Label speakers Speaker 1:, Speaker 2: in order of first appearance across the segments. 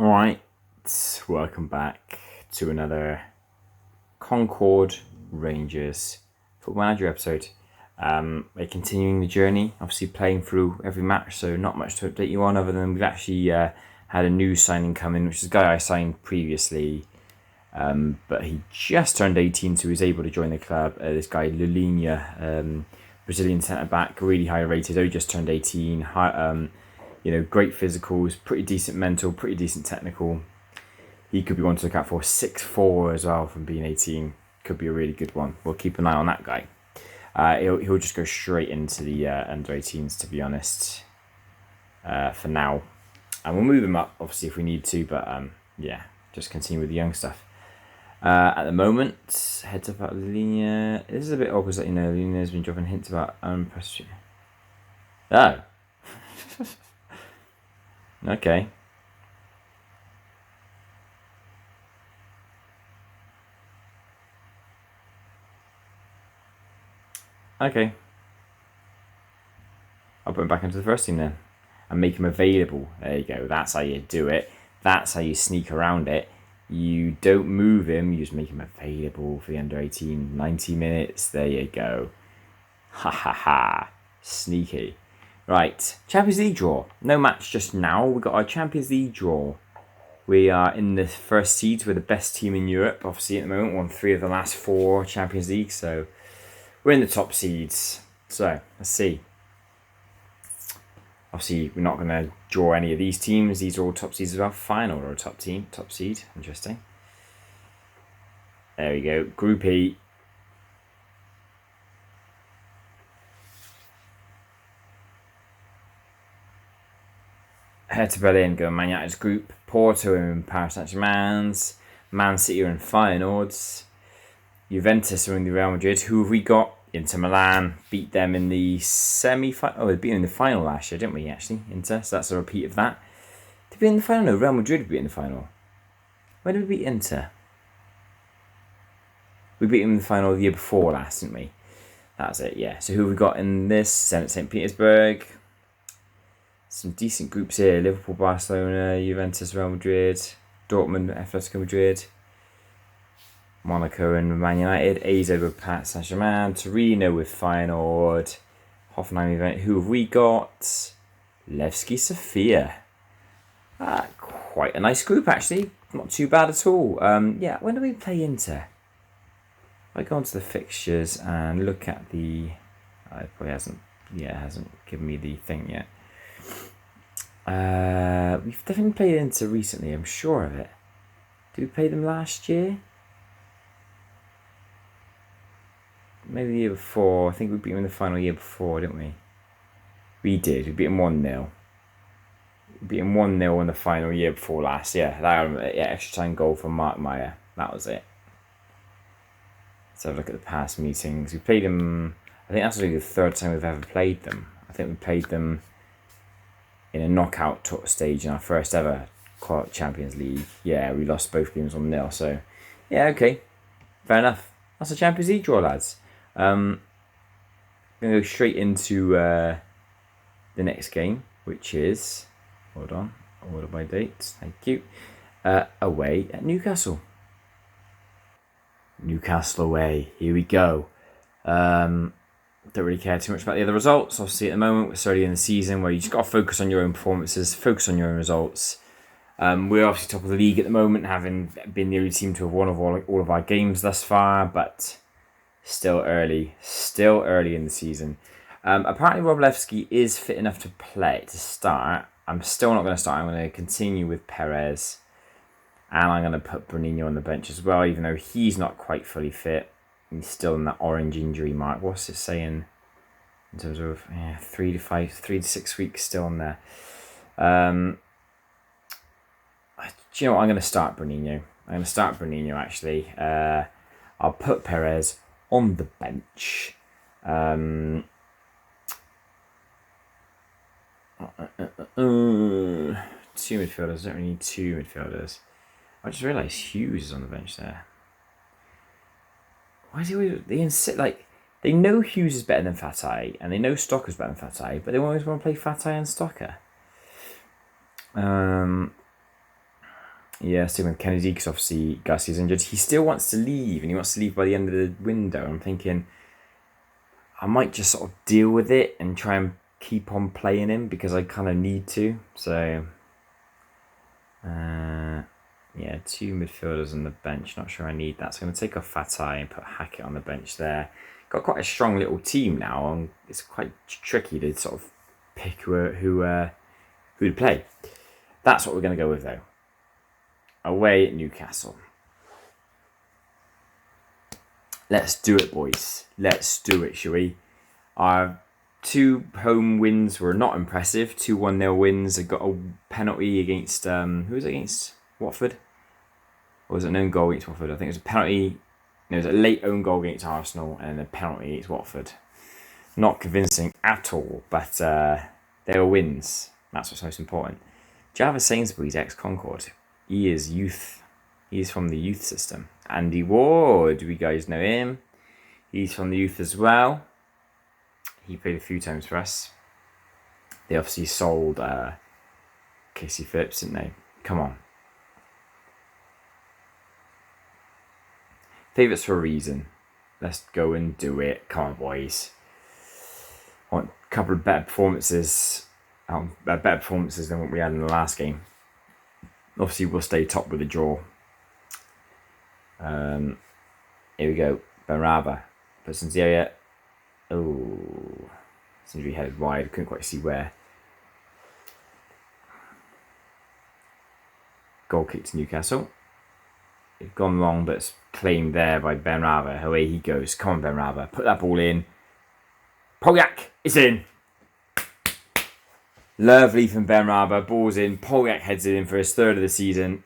Speaker 1: Alright, welcome back to another Concord Rangers Football Manager episode. We're continuing the journey, obviously playing through every match, so not much to update you on other than we've actually had a new signing come in, which is a guy I signed previously, but he just turned 18, so he was able to join the club. This guy, Lulinha, Brazilian centre-back, really high rated, only just turned 18, great physicals, pretty decent mental, pretty decent technical. He could be one to look out for. 6'4" as well from being 18. Could be a really good one. We'll keep an eye on that guy. He'll just go straight into the under 18s, to be honest, for now. And we'll move him up, obviously, if we need to. But, just continue with the young stuff. At the moment, heads up about Linia. This is a bit awkward that, Linia has been dropping hints about unimpressive. Oh. Okay. Okay. I'll put him back into the first team then. And make him available. There you go. That's how you do it. That's how you sneak around it. You don't move him. You just make him available for the under 18. 90 minutes. There you go. Ha ha ha. Sneaky. Right. Champions League draw. No match just now. We've got our Champions League draw. We are in the first seeds. We're the best team in Europe, obviously, at the moment. Won 3 of the last 4 Champions League. So we're in the top seeds. So let's see. Obviously, we're not going to draw any of these teams. These are all top seeds as well. Final or a top team, top seed. Interesting. There we go. Group E. Head to Berlin, go Man United's group. Porto and Paris Saint-Germain's. Man City are in Feyenoord's. Juventus are in the Real Madrid. Who have we got? Inter Milan. Beat them in the semi-final. Oh, they beat them in the final last year, didn't we, actually? Inter, so that's a repeat of that. Did we beat in the final? No, Real Madrid beat in the final. When did we beat Inter? We beat them in the final the year before last, didn't we? That's it, yeah. So who have we got in this? St. Petersburg. Some decent groups here. Liverpool, Barcelona, Juventus, Real Madrid, Dortmund, Atletico Madrid, Monaco and Man United, AZ with Paris Saint-Germain, Torino with Feyenoord, Hoffenheim event. Who have we got? Levski Sofia. Quite a nice group, actually. Not too bad at all. When do we play Inter? I go onto the fixtures and look at the... it probably hasn't given me the thing yet. We've definitely played Inter recently, I'm sure of it. Did we play them last year? Maybe the year before. I think we beat them in the final year before, didn't we? We did. We beat them 1-0. We beat them 1-0 in the final year before last. Yeah, extra time goal from Mark Meyer. That was it. Let's have a look at the past meetings. We played them... I think that's really the third time we've ever played them. I think we played them in a knockout stage in our first ever Champions League. Yeah, we lost both games 1-0. So, yeah, okay. Fair enough. That's a Champions League draw, lads. I'm going to go straight into the next game, which is... Hold on. Order by dates. Thank you. Away at Newcastle. Newcastle away. Here we go. Don't really care too much about the other results. Obviously, at the moment, we're so early in the season where you just got to focus on your own performances, focus on your own results. We're obviously top of the league at the moment, having been the only team to have won all of our games thus far, but still early in the season. Apparently, Roblewski is fit enough to start. I'm still not going to start. I'm going to continue with Perez, and I'm going to put Bruninho on the bench as well, even though he's not quite fully fit. He's still in that orange injury mark. What's it saying in terms of 3 to 6 weeks still on there? Do you know what? I'm going to start Bruninho. Actually. I'll put Perez on the bench. 2 midfielders. Don't really need 2 midfielders. I just realised Hughes is on the bench there. Why is he always... They insist, they know Hughes is better than Fatai, and they know Stocker's better than Fatai, but they always want to play Fatai and Stocker. Yeah, same with Kennedy, because obviously Garcia's injured. He still wants to leave, and he wants to leave by the end of the window. I'm thinking I might just sort of deal with it and try and keep on playing him because I kind of need to. So, yeah, 2 midfielders on the bench. Not sure I need that. So I'm going to take off Fatai and put Hackett on the bench there. Got quite a strong little team now, and it's quite tricky to sort of pick who to play. That's what we're going to go with, though. Away at Newcastle. Let's do it, boys. Let's do it, shall we? Our 2 home wins were not impressive. 2 1-0 wins. I got a penalty against... who was it against? Watford? Or was it an own goal against Watford? I think it was a penalty... No, it was a late own goal against Arsenal and a penalty against Watford. Not convincing at all, but they were wins. That's what's most important. Java Sainsbury's ex-Concord. He is youth. He's from the youth system. Andy Ward, you guys know him. He's from the youth as well. He played a few times for us. They obviously sold Casey Phillips, didn't they? Come on. Favourites for a reason. Let's go and do it. Come on, boys. I want a couple of better performances. Better performances than what we had in the last game. Obviously, we'll stay top with a draw. Here we go. Benrahma puts into the area. Oh, seems to be headed wide. Couldn't quite see where. Goal kick to Newcastle. It's gone long, but it's claimed there by Benrahma. Away he goes. Come on, Benrahma. Put that ball in. Polyak, it's in. Lovely from Benrahma. Ball's in. Polyak heads it in for his 3rd of the season.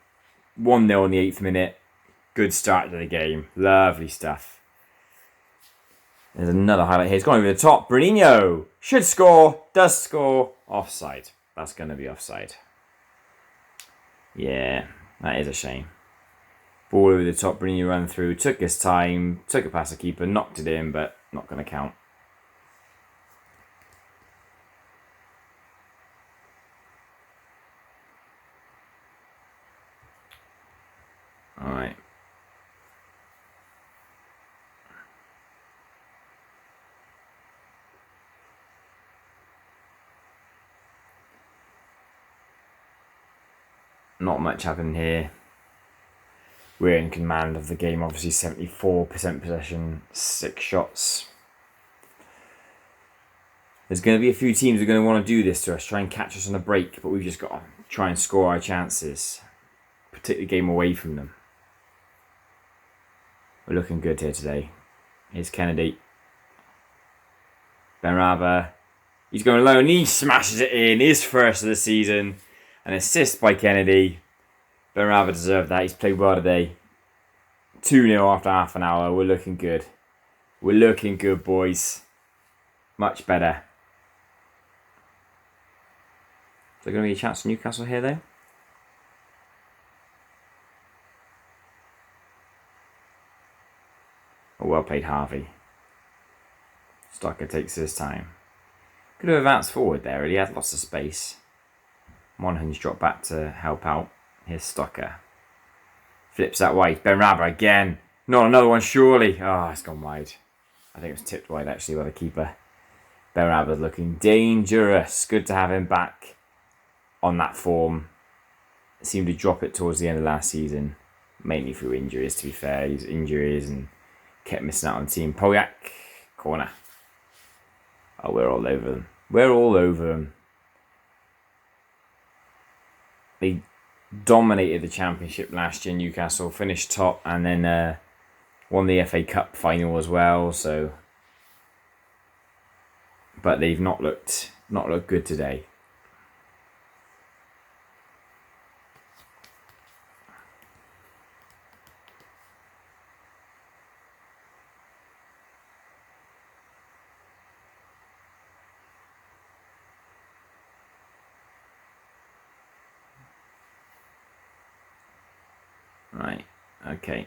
Speaker 1: 1-0 in the 8th minute. Good start to the game. Lovely stuff. There's another highlight here. It's gone over the top. Bruninho should score. Does score. Offside. That's going to be offside. Yeah, that is a shame. Ball over the top. Bruninho ran through. Took his time. Took it past the keeper. Knocked it in, but not going to count. Alright. Not much happened here. We're in command of the game, obviously 74% possession, 6 shots. There's going to be a few teams who are going to want to do this to us, try and catch us on a break, but we've just got to try and score our chances, take the game away from them. We're looking good here today. Here's Kennedy. Benrahma. He's going low and he smashes it in. His 1st of the season. An assist by Kennedy. Benrahma deserved that. He's played well today. 2-0 after half an hour. We're looking good. We're looking good, boys. Much better. Is there going to be a chance for Newcastle here, though? Oh, well played, Harvey. Stocker takes his time. Could have advanced forward there. He had lots of space. Monaghan's dropped back to help out. Here's Stocker. Flips that wide. Benrahma again. Not another one, surely. Oh, it's gone wide. I think it was tipped wide, actually, by the keeper. Benrahma's looking dangerous. Good to have him back on that form. Seemed to drop it towards the end of last season. Mainly through injuries, to be fair. He's injuries and kept missing out on the team. Polyak. Corner. Oh, we're all over them. We're all over them. They dominated the Championship last year, Newcastle. Finished top and then won the FA Cup final as well. So, but they've not looked good today. Right, okay.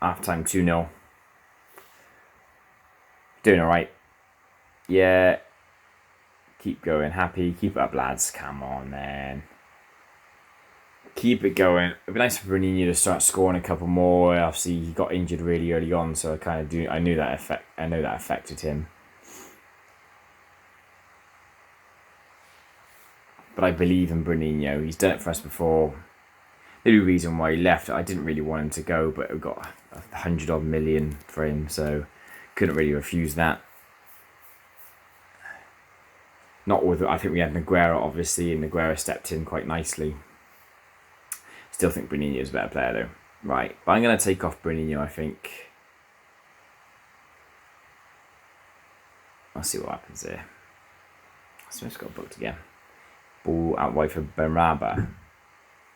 Speaker 1: Half time 2-0. Doing alright. Yeah. Keep going. Happy. Keep it up, lads. Come on, man. keep it going. It'd be nice for Bruninho to start scoring a couple more. Obviously, he got injured really early on, so I know that affected him. But I believe in Bruninho. He's done it for us before. The only reason why he left, I didn't really want him to go, but we got 100 million for him, so couldn't really refuse that. Not with, I think we had Naguera, obviously, and Naguera stepped in quite nicely. Still think Bruninho is a better player, though. Right, but I'm going to take off Bruninho, I think. I'll see what happens here. Smith's got booked again. Ball out wide for Benrahma.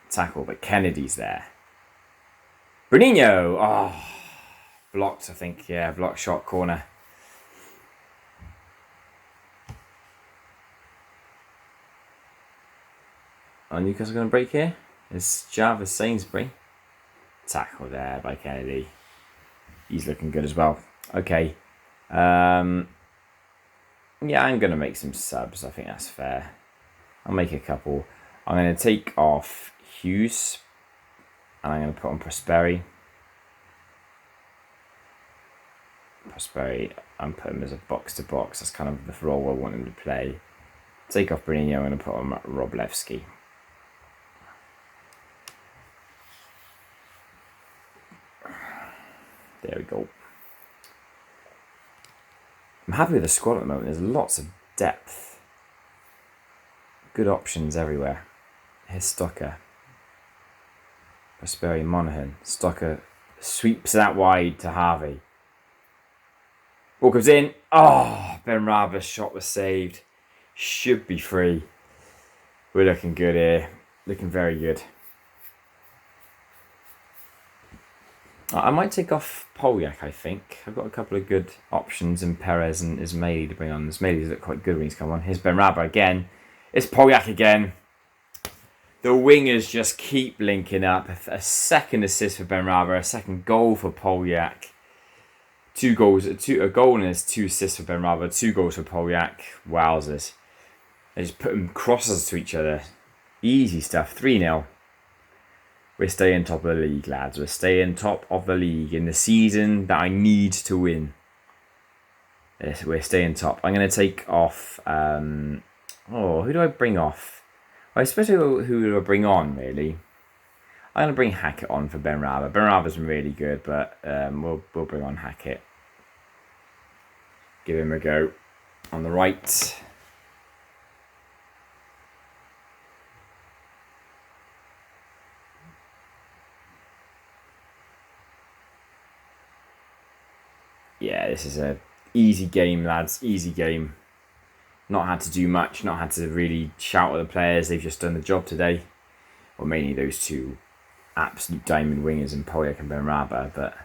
Speaker 1: Tackle, but Kennedy's there. Bruninho! Oh, blocked, I think. Yeah, blocked shot corner. Oh, Newcastle going to break here? It's Jarvis Sainsbury. Tackle there by Kennedy. He's looking good as well. Okay. Yeah, I'm going to make some subs. I think that's fair. I'll make a couple. I'm going to take off Hughes. And I'm going to put on Prosperi. I'm putting him as a box-to-box. That's kind of the role I want him to play. Take off Bruninho. I'm going to put on Roblewski. There we go. I'm happy with the squad at the moment. There's lots of depth. Good options everywhere. Here's Stocker. Prosperi, Monaghan. Stocker sweeps that wide to Harvey. Ball comes in. Oh, Benrahma's shot was saved. Should be free. We're looking good here. Looking very good. I might take off Polyak, I think. I've got a couple of good options in Perez and Ismaili to bring on. Ismaili's look quite good when he's come on. Here's Benrahma again. It's Polyak again. The wingers just keep linking up. A second assist for Benrahma, a second goal for Polyak. A goal and there's 2 assists for Benrahma, 2 goals for Polyak. Wowzers. They just put them crosses to each other. Easy stuff. 3-0. We're staying top of the league, lads. We're staying top of the league in the season that I need to win. Yes, we're staying top. I'm going to take off... who do I bring off? Well, I suppose who do I bring on, really? I'm going to bring Hackett on for Benrahma. Benrahma's been really good, but we'll bring on Hackett. Give him a go on the right. Yeah, this is a easy game, lads. Easy game. Not had to do much. Not had to really shout at the players. They've just done the job today. Well, mainly those 2 absolute diamond wingers in Polyak and Benrahma, but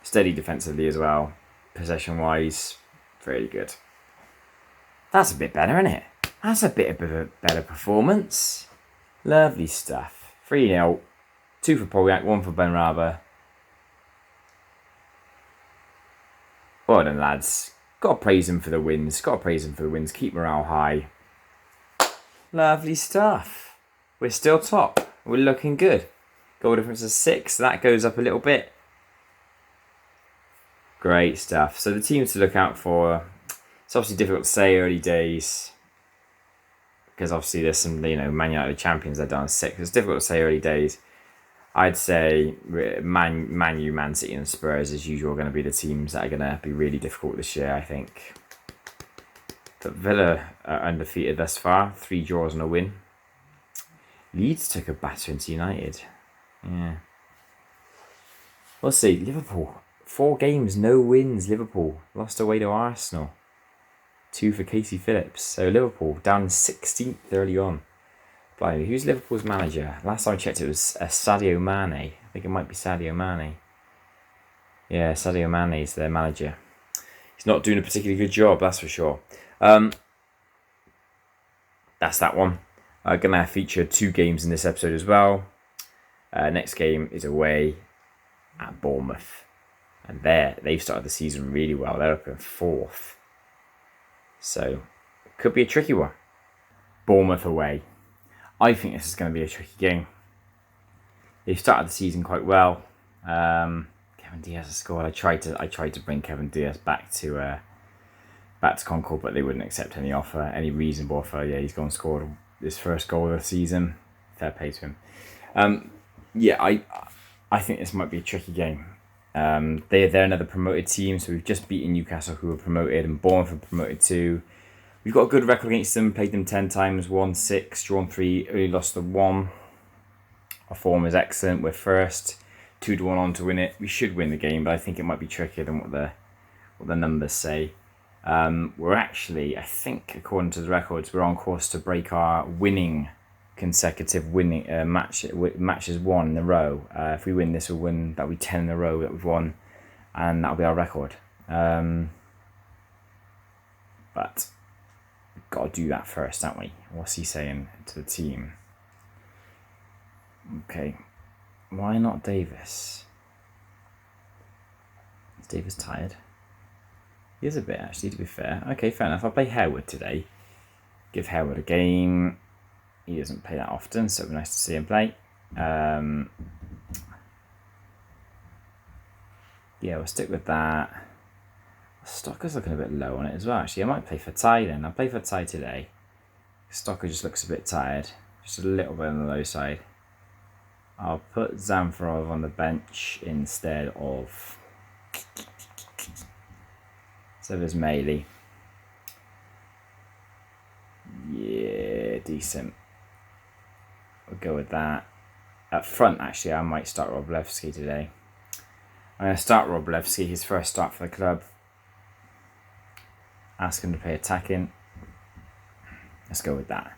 Speaker 1: steady defensively as well. Possession-wise, very good. That's a bit better, isn't it? That's a bit of a better performance. Lovely stuff. 3-0. 2 for Polyak, 1 for Benrahma. Well done, lads. Got to praise him for the wins. Keep morale high. Lovely stuff. We're still top. We're looking good. Goal difference is 6. That goes up a little bit. Great stuff. So the teams to look out for. It's obviously difficult to say early days. Because obviously there's some, Man United champions that are down 6. It's difficult to say early days. I'd say Man U, Man City and Spurs as usual are going to be the teams that are going to be really difficult this year, I think. But Villa are undefeated thus far. 3 draws and a win. Leeds took a batter into United. Yeah. We'll see. Liverpool. 4 games, no wins. Liverpool lost away to Arsenal. 2 for Casey Phillips. So Liverpool down 16th early on. Blimey, who's Liverpool's manager? Last time I checked, it was Sadio Mane. I think it might be Sadio Mane. Yeah, Sadio Mane is their manager. He's not doing a particularly good job, that's for sure. That's that one. I'm going to feature 2 games in this episode as well. Next game is away at Bournemouth. And they've started the season really well. They're up in 4th. So, it could be a tricky one. Bournemouth away. I think this is going to be a tricky game. They've started the season quite well. Kevin Diaz has scored. I tried to bring Kevin Diaz back to Concord, but they wouldn't accept any offer, any reasonable offer. Yeah, he's gone and scored his first goal of the season. Fair play to him. I think this might be a tricky game. They're another promoted team, so we've just beaten Newcastle, who were promoted, and Bournemouth are promoted too. We've got a good record against them, played them 10 times, won 6, drawn 3, only lost the 1. Our form is excellent, we're first, 2-1 on to win it. We should win the game, but I think it might be trickier than what the numbers say. We're actually, I think, according to the records, we're on course to break our consecutive winning matches won in a row. If we win this, that'll be 10 in a row that we've won, and that'll be our record. But we've got to do that first, haven't we? What's he saying to the team? Okay, why not Davis? Is Davis tired? He is a bit, actually, to be fair. Okay, fair enough. I'll play Harewood today. Give Harewood a game. He doesn't play that often, so it'd be nice to see him play. Yeah, we'll stick with that. Stocker's looking a bit low on it as well, actually. I might play Fatai then. I'll play Fatai today. Stocker just looks a bit tired. Just a little bit on the low side. I'll put Zamfarov on the bench instead of Meili. Yeah, decent. We'll go with that. Up front, actually, I might start Roblewski today. I'm going to start Roblewski, his first start for the club. Ask him to play attacking. Let's go with that.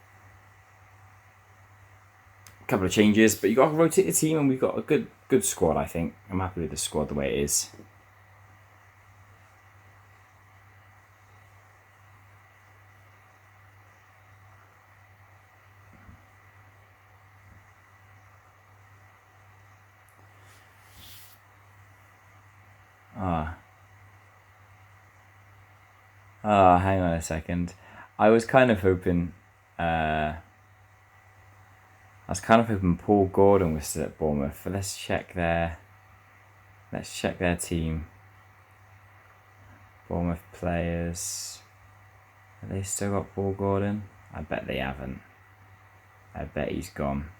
Speaker 1: A couple of changes, but you've got to rotate the team, and we've got a good squad, I think. I'm happy with the squad the way it is. Hang on a second. I was kind of hoping Paul Gordon was still at Bournemouth. But let's check their team. Bournemouth players. Have they still got Paul Gordon? I bet they haven't. I bet he's gone.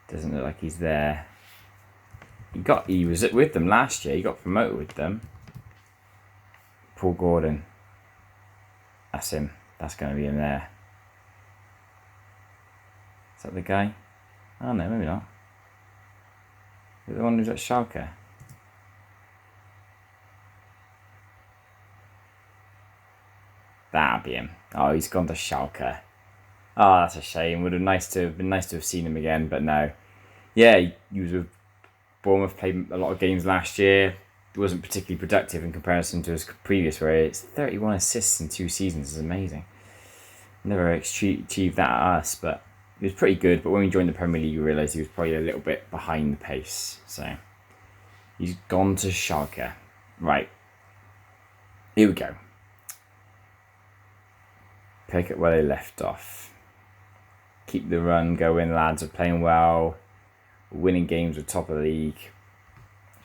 Speaker 1: Doesn't look like he's there. He was with them last year. He got promoted with them. Paul Gordon. That's him. That's going to be him there. Is that the guy? Oh no, maybe not. Is it the one who's at Schalke? That'll be him. Oh, he's gone to Schalke. Oh, that's a shame. Would have been nice to have seen him again, but no. Yeah, he was with Bournemouth, played a lot of games last year. He wasn't particularly productive in comparison to his previous, where it's 31 assists in 2 seasons. Is amazing. Never achieved that at us, but he was pretty good. But when we joined the Premier League, we realised he was probably a little bit behind the pace. So he's gone to Schalke. Right. Here we go. Pick up where they left off. Keep the run going, lads. Are playing well. Winning games. We're top of the league.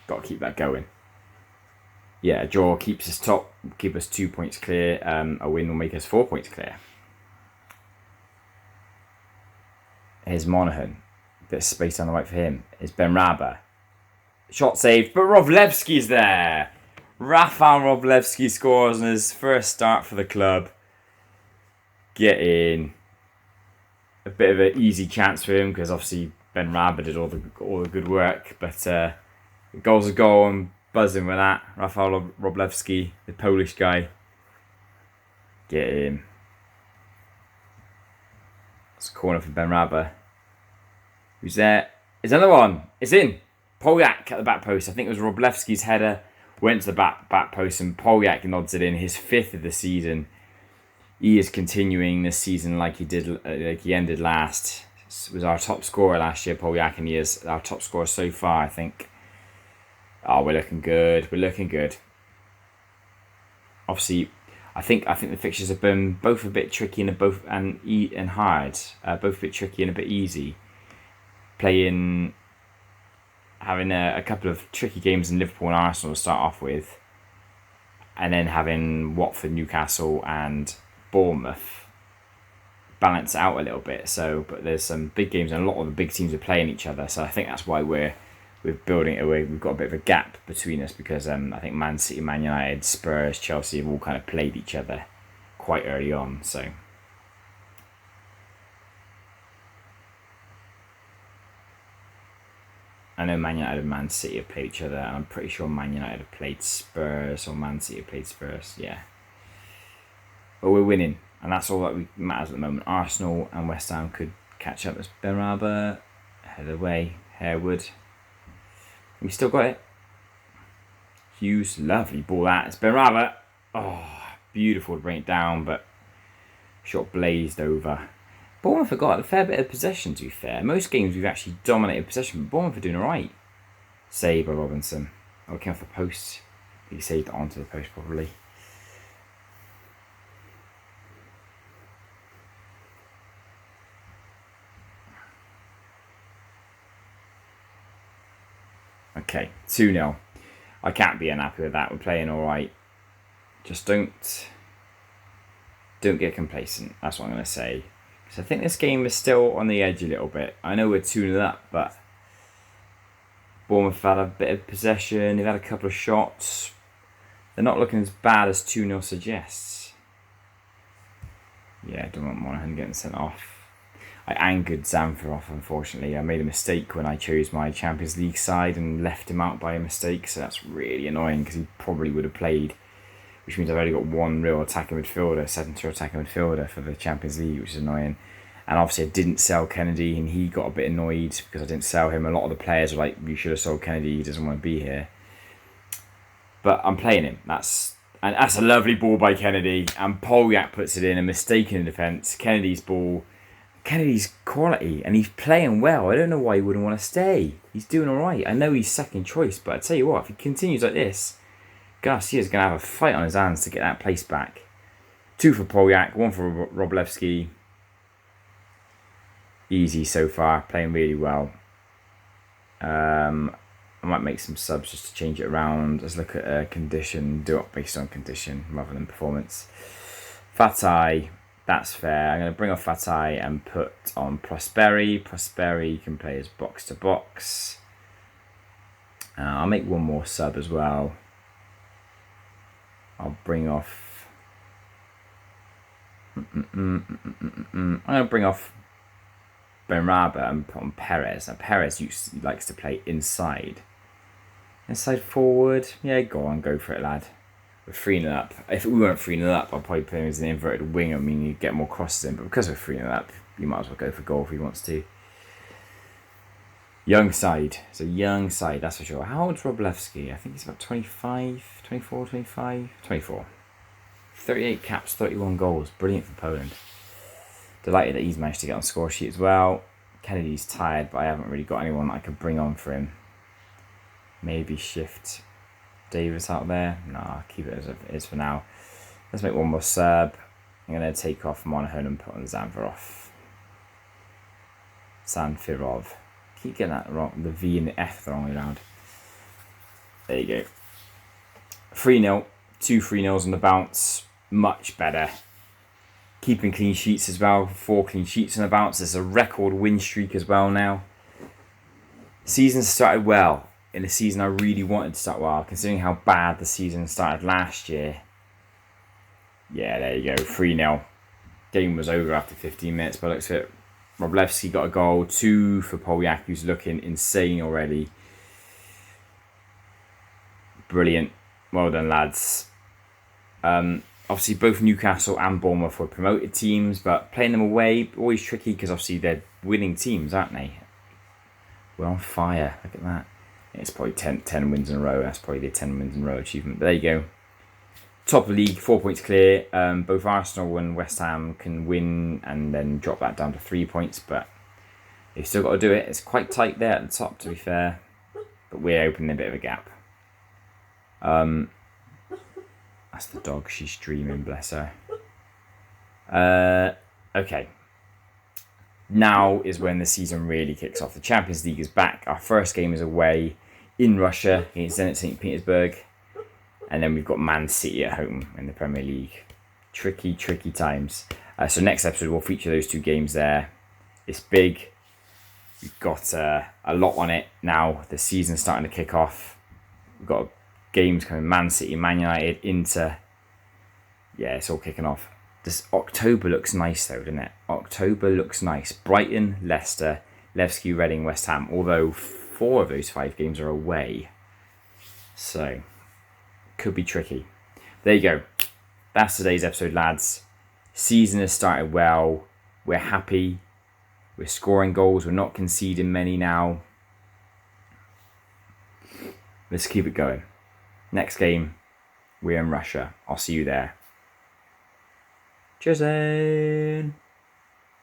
Speaker 1: Got to keep that going. Yeah, a draw keeps us top, keep us 2 points clear. A win will make us 4 points clear. Here's Monaghan. Bit of space on the right for him. Here's Benrahma. Shot saved, but Roblewski's there. Rafał Roblewski scores on his first start for the club. Get in. A bit of an easy chance for him because obviously Benrahma did all the good work, but the goal's a goal. I'm buzzing with that. Rafał Roblewski, the Polish guy. Get in. It's a corner for Benrahma. Who's there? There's another one. It's in. Poljak at the back post. I think it was Roblewski's header. Went to the back post and Poljak nods it in. His 5th of the season. He is continuing this season like he ended last. He was our top scorer last year, Poljak, and he is our top scorer so far, I think. Oh, we're looking good. We're looking good. Obviously, I think the fixtures have been both a bit tricky and hard, both a bit tricky and a bit easy. Having a couple of tricky games in Liverpool and Arsenal to start off with, and then having Watford, Newcastle, and Bournemouth balance out a little bit. So, but there's some big games and a lot of the big teams are playing each other. So I think that's why we're building it away. We've got a bit of a gap between us because I think Man City, Man United, Spurs, Chelsea have all kind of played each other quite early on. So I know Man United and Man City have played each other, and I'm pretty sure Man United have played Spurs or Man City have played Spurs. Yeah, but we're winning, and that's all that matters at the moment. Arsenal and West Ham could catch up. As Benrahma head away, Harewood. We still got it. Hughes, lovely ball that. It's Benrahma. Oh, beautiful to bring it down, but shot blazed over. Bournemouth have got a fair bit of possession, to be fair. Most games we've actually dominated possession, but Bournemouth are doing alright. Save by Robinson. Oh, it came off the post. He saved it onto the post, probably. Okay, 2-0. I can't be unhappy with that. We're playing alright. Just don't get complacent. That's what I'm going to say. Because I think this game is still on the edge a little bit. I know we're 2-0 up, but Bournemouth have had a bit of possession. They've had a couple of shots. They're not looking as bad as 2-0 suggests. Yeah, I don't want Monaghan getting sent off. I angered Zamfir, unfortunately. I made a mistake when I chose my Champions League side and left him out by a mistake, so that's really annoying because he probably would have played, which means I've only got one real attacking midfielder, centre attacking midfielder for the Champions League, which is annoying. And obviously I didn't sell Kennedy, and he got a bit annoyed because I didn't sell him. A lot of the players were like, you should have sold Kennedy, he doesn't want to be here. But I'm playing him. That's a lovely ball by Kennedy, and Polyak puts it in, a mistake in the defence. Kennedy's ball. Kennedy's quality, and he's playing well. I don't know why he wouldn't want to stay. He's doing all right. I know he's second choice, but I tell you what, if he continues like this, Garcia's going to have a fight on his hands to get that place back. 2 for Polyak, 1 for Roblewski. Easy so far, playing really well. I might make some subs just to change it around. Let's look at condition, do it based on condition rather than performance. Fatai. That's fair. I'm going to bring off Fatai and put on Prosperi. Prosperi can play as box to box. I'll make one more sub as well. I'll bring off... I'm going to bring off Benrahma and put on Perez. Now, Perez likes to play inside. Inside forward. Yeah, go for it, lad. We're 3-0 up. If we weren't 3-0 up, I'd probably play him as an inverted wing. I mean, you get more crosses in, but because we're 3-0 up, you might as well go for goal if he wants to. Young side. It's a young side, that's for sure. How old's Roblewski? I think he's about 25, 24, 25, 24. 38 caps, 31 goals. Brilliant for Poland. Delighted that he's managed to get on the score sheet as well. Kennedy's tired, but I haven't really got anyone I could bring on for him. Maybe shift Davis out there. Nah, keep it as it is for now. Let's make one more sub. I'm going to take off Monaghan and put on Zamfirov. Sanfirov. Keep getting that wrong. The V and the F the wrong way around. There you go. 3-0. 2 3-0s on the bounce. Much better. Keeping clean sheets as well. 4 clean sheets on the bounce. There's a record win streak as well now. Season started well. In a season I really wanted to start well, considering how bad the season started last year. Yeah, there you go, 3-0. Game was over after 15 minutes, but looks at Roblewski got a goal, 2 for Polyak, who's looking insane already. Brilliant. Well done, lads. Obviously, both Newcastle and Bournemouth were promoted teams, but playing them away, always tricky, because obviously they're winning teams, aren't they? We're on fire, look at that. It's probably 10 wins in a row. That's probably the 10 wins in a row achievement. But there you go. Top of the league, 4 points clear. Both Arsenal and West Ham can win and then drop that down to 3 points. But they've still got to do it. It's quite tight there at the top, to be fair. But we're opening a bit of a gap. That's the dog. She's dreaming, bless her. Okay. Now is when the season really kicks off. The Champions League is back. Our first game is away in Russia against Zenit St. Petersburg. And then we've got Man City at home in the Premier League. Tricky times. So next episode we'll feature those two games there. It's big. We've got a lot on it now. The season's starting to kick off. We've got games coming, Man City, Man United, Inter. Yeah, it's all kicking off. This October looks nice though, doesn't it? October looks nice. Brighton, Leicester, Levski, Reading, West Ham. Although 4 of those 5 games are away. So, could be tricky. There you go. That's today's episode, lads. Season has started well. We're happy. We're scoring goals. We're not conceding many now. Let's keep it going. Next game, we're in Russia. I'll see you there. Cheers then.